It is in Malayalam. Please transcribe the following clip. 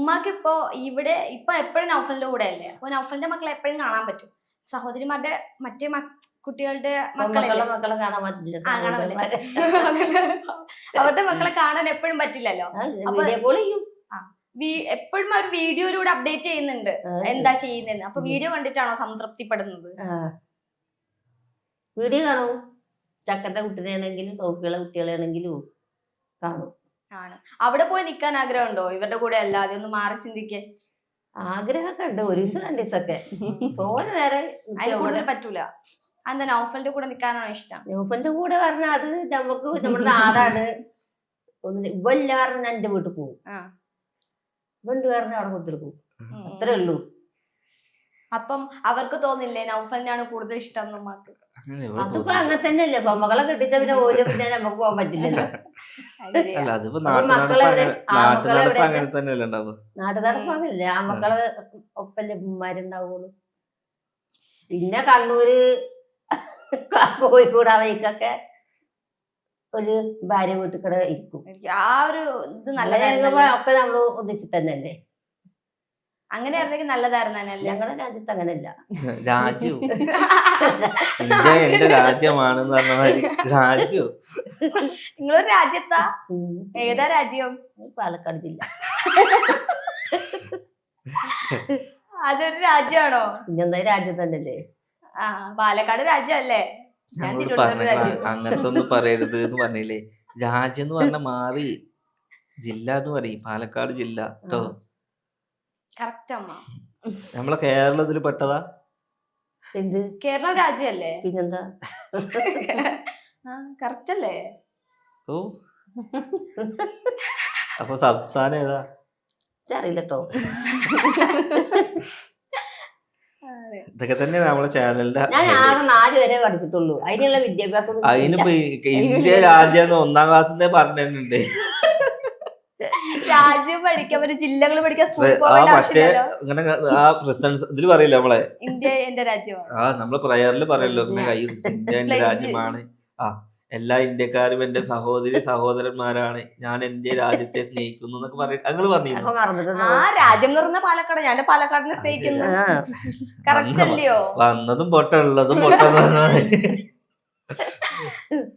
ഉമ്മാക്ക് ഇപ്പൊ ഇവിടെ ഇപ്പൊ എപ്പോഴും നൗഫലിന്റെ കൂടെ അല്ലേ, അപ്പൊ നൗഫലിന്റെ മക്കളെ എപ്പോഴും കാണാൻ പറ്റും. സഹോദരിമാരുടെ മറ്റേ കുട്ടികളുടെ മക്കളെ കാണാൻ പറ്റില്ല, അവരുടെ മക്കളെ കാണാൻ എപ്പോഴും പറ്റില്ലല്ലോ. അപ്പൊ എപ്പോഴും അവർ വീഡിയോയിലൂടെ അപ്ഡേറ്റ് ചെയ്യുന്നുണ്ട് എന്താ ചെയ്യുന്നതെന്ന്. അപ്പൊ വീഡിയോ കണ്ടിട്ടാണോ സംതൃപ്തിപ്പെടുന്നത്? വീഡിയോ കാണും. ചക്കന്റെ കുട്ടികളാണെങ്കിലും സൗഫിയുടെ കുട്ടികളാണെങ്കിലും കാണും. ആണ്. അവിടെ പോയി നിൽക്കാൻ ആഗ്രഹമുണ്ടോ ഇവരുടെ കൂടെ അല്ലാതെ? ഒന്ന് മാറി ചിന്തിക്കാൻ ആഗ്രഹമൊക്കെ ഉണ്ട്. ഒരു ദിവസം 2 ദിവസമൊക്കെ പോലെ നേരെ അതിൽ കൂടുതൽ പറ്റൂല. എന്താ നൗഫലിന്റെ കൂടെ നിൽക്കാനാണോ ഇഷ്ടം? നൗഫലിന്റെ കൂടെ പറഞ്ഞാൽ അത് നമുക്ക് നമ്മുടെ നാടാണ്. ഇവല്ല കാരണം ഞാൻ എന്റെ വീട്ടിൽ പോകും, ഇവണ്ട് കാരണം അവിടെ കൊടുത്തിട്ട് പോകും, അത്രേ ഉള്ളൂ. അപ്പം അവർക്ക് തോന്നില്ലേ നൗഫലിനാണ് കൂടുതൽ ഇഷ്ടം നമ്മക്ക്? അതിപ്പോ അങ്ങനെ തന്നെയല്ലേ. മകളെ കെട്ടിച്ച പിന്നെ ഓരോ പിന്നെ നമുക്ക് പോകാൻ പറ്റില്ലല്ലോ. നാട്ടു നടപ്പാകില്ല. ആ മക്കള് ഒപ്പല്ലേ ഉമ്മമാരുണ്ടാവുള്ളൂ. പിന്നെ കണ്ണൂര് കോഴിക്കോട് അവയ്ക്കൊക്കെ ഒരു ഭാര്യ വീട്ടിൽ കൂടെ ഇരിക്കും. ആ ഒരു ഇത് നല്ല ഒക്കെ നമ്മള് ഒന്നിച്ചിട്ട് തന്നെയല്ലേ. അങ്ങനെ ആയിരുന്നെങ്കിൽ നല്ലതായിരുന്നു. ഞങ്ങളുടെ രാജ്യത്ത് അങ്ങനെയല്ല. രാജ്യം എന്റെ രാജ്യമാണെന്ന് പറഞ്ഞ മാതിരി രാജ്യം. നിങ്ങളൊരു രാജ്യത്താ? ഏതാ രാജ്യം? പാലക്കാട് ജില്ല. അതൊരു രാജ്യമാണോ? പിന്നെന്താ രാജ്യം തന്നെയല്ലേ. ആ, പാലക്കാട് രാജ്യമല്ലേ? അങ്ങനത്തെ ഒന്നും പറയരുത് എന്ന് പറഞ്ഞില്ലേ. രാജ്യം എന്ന് പറഞ്ഞ മാറി ജില്ല എന്ന് പറയും. പാലക്കാട് ജില്ല കേട്ടോ. നമ്മളെ കേരളത്തിൽ പെട്ടതാ. കേരള രാജ്യല്ലേ? പിന്നെന്താ? കറക്റ്റ് അല്ലേ? ഓ, അപ്പൊ സംസ്ഥാനം ഏതാ? അറിയില്ലട്ടോ. ഇതൊക്കെ തന്നെയാണ് നമ്മളെ ചാനലിന്റെ. ഞാൻ ആകെ 4 വരെ പഠിച്ചിട്ടുള്ളൂ. അതിനുള്ള വിദ്യാഭ്യാസം. അതിനിപ്പോ ഇന്ത്യ രാജ്യം 1-ാം ക്ലാസ്സിന്റെ പറഞ്ഞിട്ടുണ്ട്. രാജ്യം പഠിക്കാൻ, ജില്ലകൾ പഠിക്കാൻ മറ്റേ ഇങ്ങനെ ആ പ്രസൻസ് ഇതില് പറയില്ല നമ്മളെ ഇന്ത്യ എന്റെ രാജ്യമാണ്. നമ്മള് പ്രയറിൽ പറയല്ലോ ഇങ്ങനെ കൈ ഇന്ത്യ എന്റെ രാജ്യമാണ്. എല്ലാ ഇന്ത്യക്കാരും എന്റെ സഹോദരി സഹോദരന്മാരാണ്, ഞാൻ എന്റെ രാജ്യത്തെ സ്നേഹിക്കുന്നു എന്നൊക്കെ പറയും. അങ്ങനെ പറഞ്ഞിരുന്നു. ആ രാജ്യം നിറഞ്ഞ പാലക്കാട്, ഞാൻ പാലക്കാടിനെ സ്നേഹിക്കുന്നു. കറക്റ്റ് അല്ലയോ? വന്നതും പൊട്ട ഉള്ളതും പൊട്ടെന്ന് പറഞ്ഞ